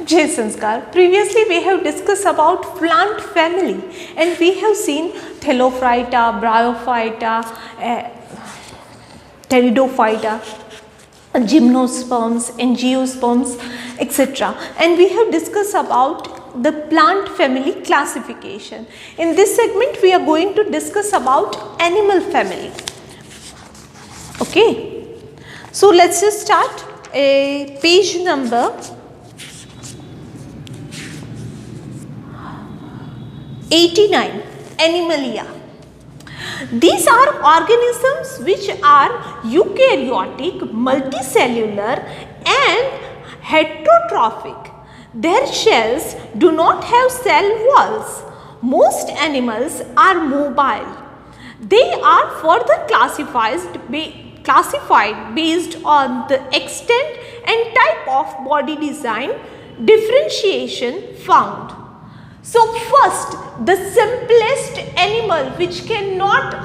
Jai Sanskar. Previously we have discussed about plant family and we have seen Thellophyta, Bryophyta, Pteridophyta, Gymnosperms, Angiosperms, etc. And we have discussed about the plant family classification. In this segment we are going to discuss about animal family. Okay. So let's just start page number 89, Animalia. These are organisms which are eukaryotic, multicellular and heterotrophic. Their shells do not have cell walls. Most animals are mobile. They are further classified based on the extent and type of body design differentiation found. So first, the simplest animal which cannot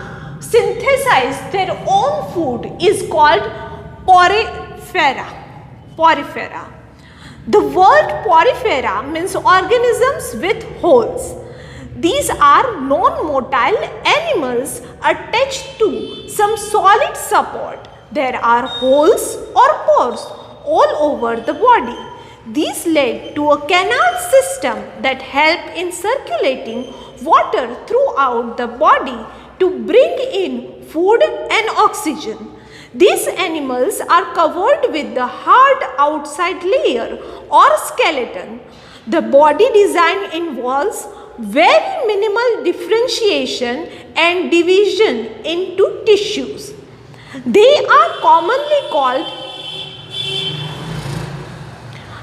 synthesize their own food is called Porifera. Porifera. The word Porifera means organisms with holes. These are non-motile animals attached to some solid support. There are holes or pores all over the body. These led to a canal system that helped in circulating water throughout the body to bring in food and oxygen. These animals are covered with the hard outside layer or skeleton. The body design involves very minimal differentiation and division into tissues. They are commonly called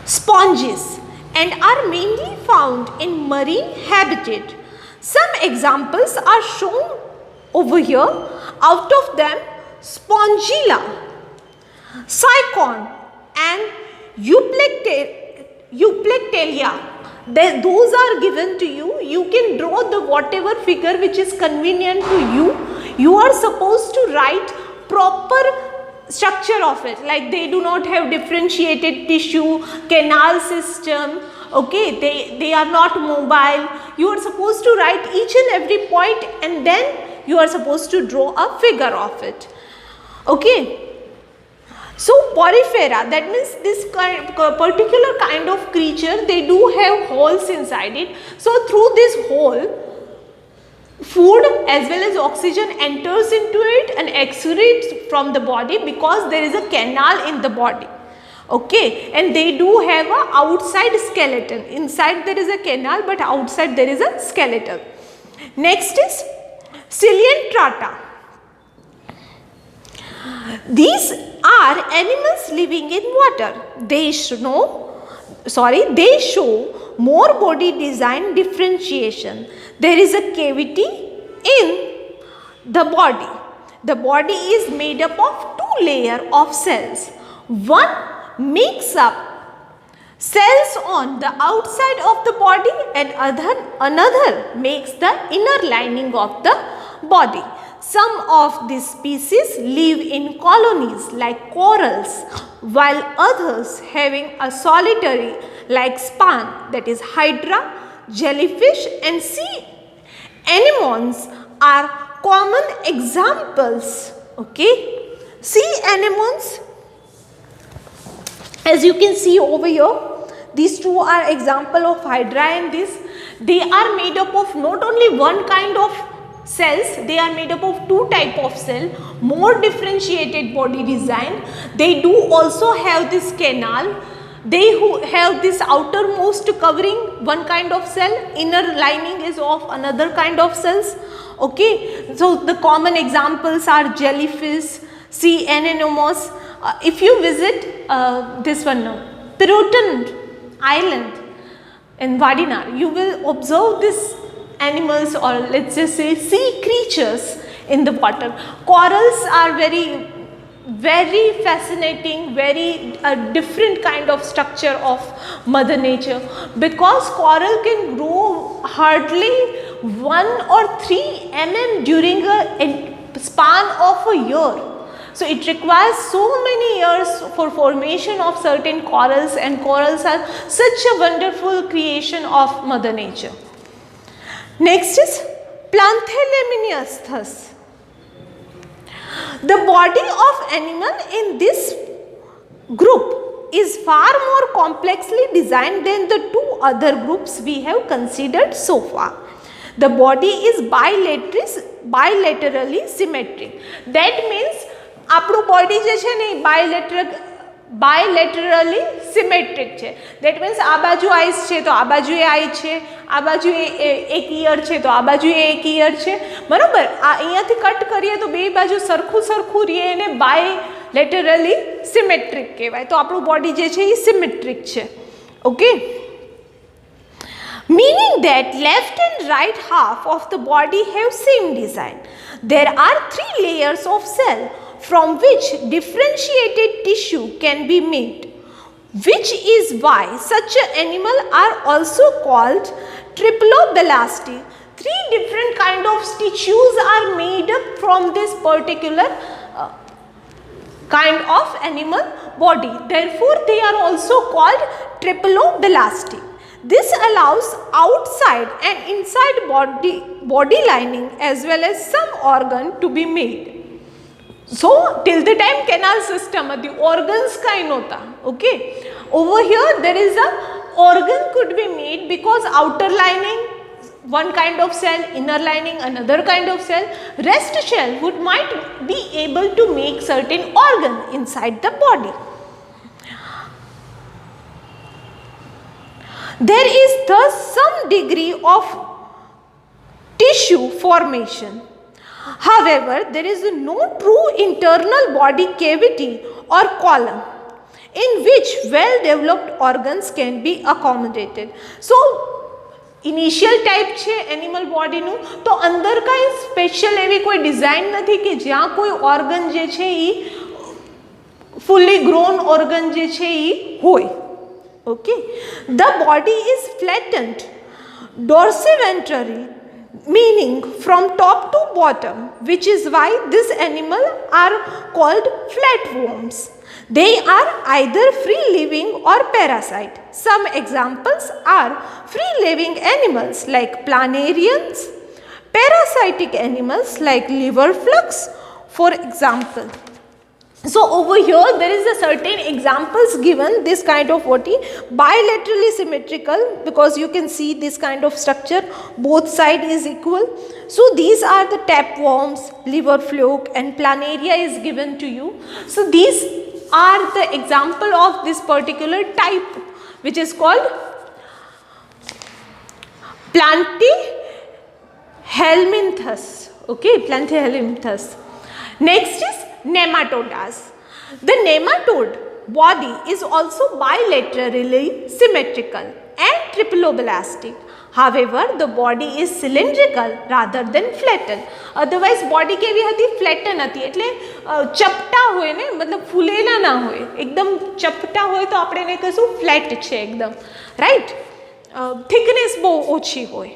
sponges and are mainly found in marine habitat. Some examples are shown over here. Out of them, Spongilla, Cycon and Euplectalia. Those are given to you. You can draw the whatever figure which is convenient to you. You are supposed to write proper structure of it, like they do not have differentiated tissue, canal system, okay, they are not mobile. You are supposed to write each and every point and then you are supposed to draw a figure of it. Okay. So Porifera, that means this particular kind of creature, they do have holes inside it. So through this hole, food as well as oxygen enters into it and exudates from the body because there is a canal in the body. Okay, and they do have a outside skeleton. Inside there is a canal, but outside there is a skeleton. Next is Coelenterata. These are animals living in water. They show more body design differentiation. There is a cavity in the body. The body is made up of two layers of cells. One makes up cells on the outside of the body and another makes the inner lining of the body. Some of these species live in colonies like corals, while others having a solitary like span, that is hydra, jellyfish and sea anemones are common examples. Okay, sea anemones, as you can see over here, these two are example of hydra and this. They are made up of not only one kind of cells, they are made up of two type of cell, more differentiated body design. They do also have this canal. They who have this outermost covering one kind of cell, inner lining is of another kind of cells. Okay, so the common examples are jellyfish, sea anemones. If you visit this one now, Piroton Island in Vadinar, you will observe this animals or let's just say sea creatures in the water. Corals are very fascinating, very different kind of structure of Mother Nature, because coral can grow hardly 1 or 3 mm during a span of a year. So it requires so many years for formation of certain corals, and corals are such a wonderful creation of Mother Nature. Next is Planthelemniasthus. The body of animal in this group is far more complexly designed than the two other groups we have considered so far. The body is bilaterally symmetric. That means આપણું body જે છે ને બાયલેટરલી symmetric છે. That means આ બાજુ ice છે તો આ બાજુએ આઈ છે, આ બાજુએ એક ઇયર છે તો આ બાજુએ એક ઇયર છે, બરાબર. આ અહીંયાથી કટ કરીએ તો બે બાજુ સરખું સરખું રહે, એને બાયલેટરલી સિમેટ્રિક કહેવાય. તો આપણું બોડી જે છે એ સિમેટ્રિક છે. Okay, meaning that left and right half of the body have same design. There are 3 layers of cell from which differentiated tissue can be made, which is why such an animal are also called triploblastic. 3 different kind of tissues are made up from this particular kind of animal body. Therefore, they are also called triploblastic. This allows outside and inside body lining as well as some organ to be made. So till the time canal system the organs kind nota. Okay, over here there is a organ could be made because outer lining one kind of cell, inner lining another kind of cell, rest shell might be able to make certain organ inside the body. There is thus some degree of tissue formation. However, there is no true internal body cavity or column in which well developed organs can be accommodated. So initial type છે animal બોડીનું, તો અંદર કાંઈ special એવી કોઈ design નથી કે જ્યાં કોઈ ઓર્ગન જે છે એ ફુલ્લી ગ્રોન ઓર્ગન જે છે એ હોય. Okay, the body is flattened dorsiventrally, meaning from top to bottom, which is why this animal are called flatworms. They are either free living or parasite. Some examples are free living animals like planarians, parasitic animals like liver flux, for example. So over here there is a certain examples given, this kind of body bilaterally symmetrical, because you can see this kind of structure, both side is equal. So these are the tapeworms, liver fluke and planaria is given to you. So these are the example of this particular type which is called Platyhelminthes. Okay, Platyhelminthes. Next is nematodas. The nematode body is also bilaterally symmetrical and triploblastic. However, the body is cylindrical rather than flattened. Otherwise body કેવી હતી? Flatten હતી, એટલે ચપટા હોય ને, મતલબ ફૂલેલા ના હોય, એકદમ ચપટા હોય તો આપણે એને કહીશું ફ્લેટ છે એકદમ, રાઈટ. થિકનેસ બહુ ઓછી હોય.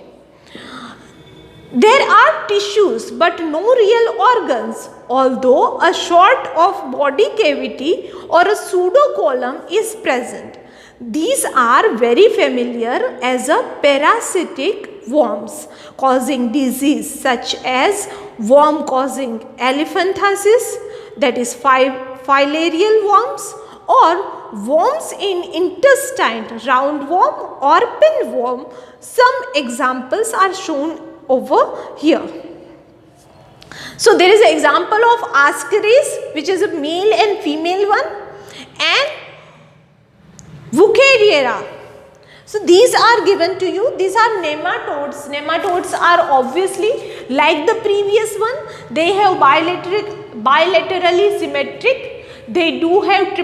There are tissues but no real organs, although a sort of body cavity or a pseudocolumn is present. These are very familiar as a parasitic worms causing disease, such as worm causing elephantiasis, that is filarial worms, or worms in intestine, roundworm or pinworm. Some examples are shown over here. So there is an example of Ascaris, which is a male and female one, and Wuchereria. So these are given to you. These are nematodes. Nematodes are obviously like the previous one. They have bilaterally symmetric. They do have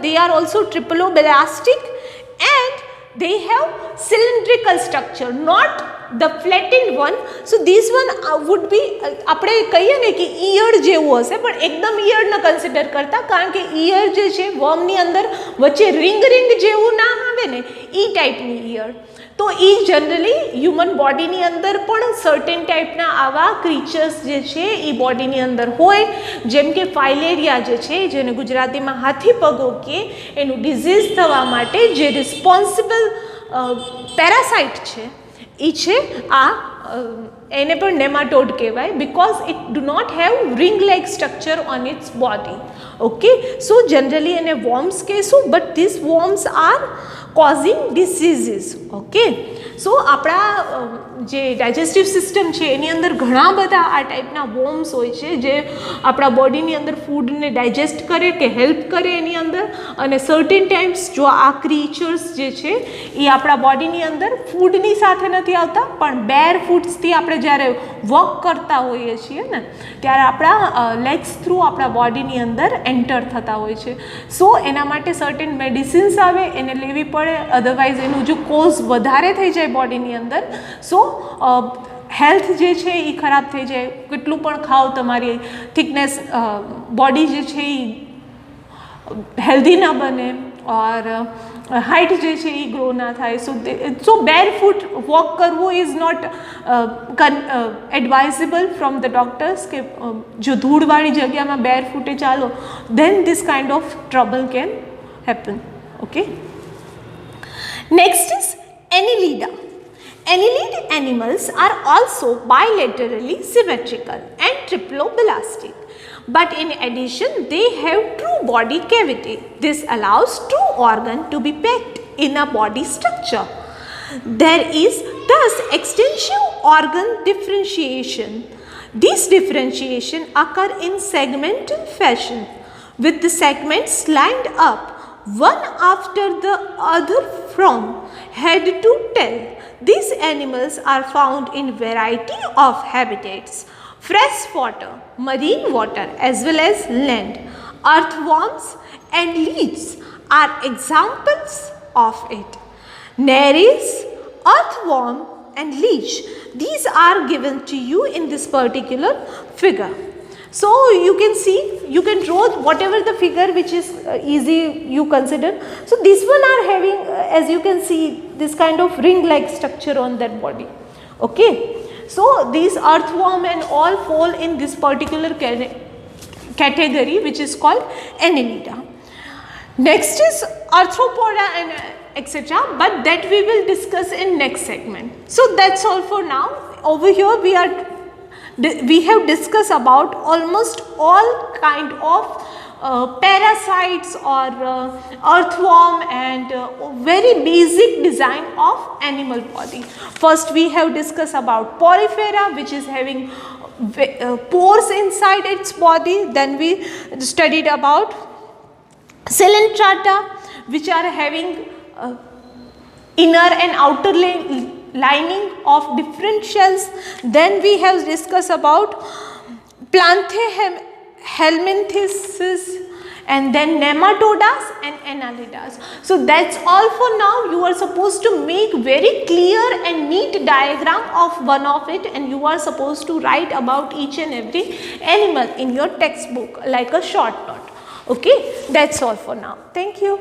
they are also triploblastic, and they have cylindrical structure, not the flattened one. So this one would be આપણે કહીએ ને કે ઈયળ જેવું હશે, પણ એકદમ ઈયળ ન કન્સિડર કરતા, કારણ કે ઈયળ જે છે વર્મની અંદર વચ્ચે રિંગ જેવું ના આવે ને, એ ટાઈપની ઈયળ. તો એ જનરલી હ્યુમન બોડીની અંદર પણ સર્ટેન ટાઈપના આવા ક્રીચર્સ જે છે એ બોડીની અંદર હોય, જેમ કે ફાઇલેરિયા જે છે, જેને ગુજરાતીમાં હાથી પગો કે, એનું ડિઝીઝ થવા માટે જે રિસ્પોન્સિબલ પેરાસાઇટ છે એ છે આ, એને પણ નેમાટોડ કહેવાય, because it do not have ring like structure on its body. Okay, so generally એને વોર્મ્સ કહેશું, but this worms are causing diseases. Okay, so આપણા જે ડાયજેસ્ટિવ સિસ્ટમ છે એની અંદર ઘણા બધા આ ટાઈપના વોર્મ્સ હોય છે જે આપણા બોડીની અંદર ફૂડને ડાયજેસ્ટ કરે કે હેલ્પ કરે એની અંદર. અને સર્ટેન ટાઈમ્સ જો આ ક્રીચર્સ જે છે એ આપણા બોડીની અંદર ફૂડની સાથે નથી આવતા, પણ બેર ફૂટ્સથી આપણે જ્યારે વોક કરતા હોઈએ છીએ ને ત્યારે આપણા લેગ્સ થ્રુ આપણા બોડીની અંદર એન્ટર થતા હોય છે. સો એના માટે સર્ટેન મેડિસિન્સ આવે, એને લેવી પડે, અધરવાઇઝ એનું જો કોઝ વધારે થઈ જાય બોડીની અંદર, સો હેલ્થ જે છે એ ખરાબ થઈ જાય. કેટલું પણ ખાઓ, તમારી થિકનેસ બોડી જે છે એ હેલ્ધી ના બને, ઓર હાઇટ જે છે એ ગ્રો ના થાય. સો બેર ફૂટ વોક કરવું is not advisable from the doctors, કે જો ધૂળવાળી જગ્યામાં બેર ફૂટે ચાલો, then this kind of trouble can happen. Okay, next is Annelida. Annelid animals are also bilaterally symmetrical and triplobelastic, but in addition they have true body cavity. This allows two organs to be packed in a body structure. There is thus extensive organ differentiation. This differentiation occur in segmental fashion, with the segments lined up one after the other from head to tail. These animals are found in variety of habitats: fresh water, marine water, as well as land. Earthworms and leeches are examples of it. Nares, earthworm and leech, these are given to you in this particular figure. So you can see, you can draw whatever the figure which is easy you consider. So this one are having, as you can see, this kind of ring like structure on that body. Okay, so these earthworm and all fall in this particular category which is called Annelida. Next is Arthropoda and etc., but that we will discuss in next segment. So that's all for now. Over here we have discussed about almost all kind of parasites or earthworm and very basic design of animal body. First we have discussed about Porifera, which is having pores inside its body. Then we studied about Coelenterata, which are having inner and outer lining of different shells. Then we have discussed about Planthehelminthes, and then Nematodas and Annelidas. So that's all for now. You are supposed to make very clear and neat diagram of one of it, and you are supposed to write about each and every animal in your textbook like a short note. Okay, that's all for now. Thank you.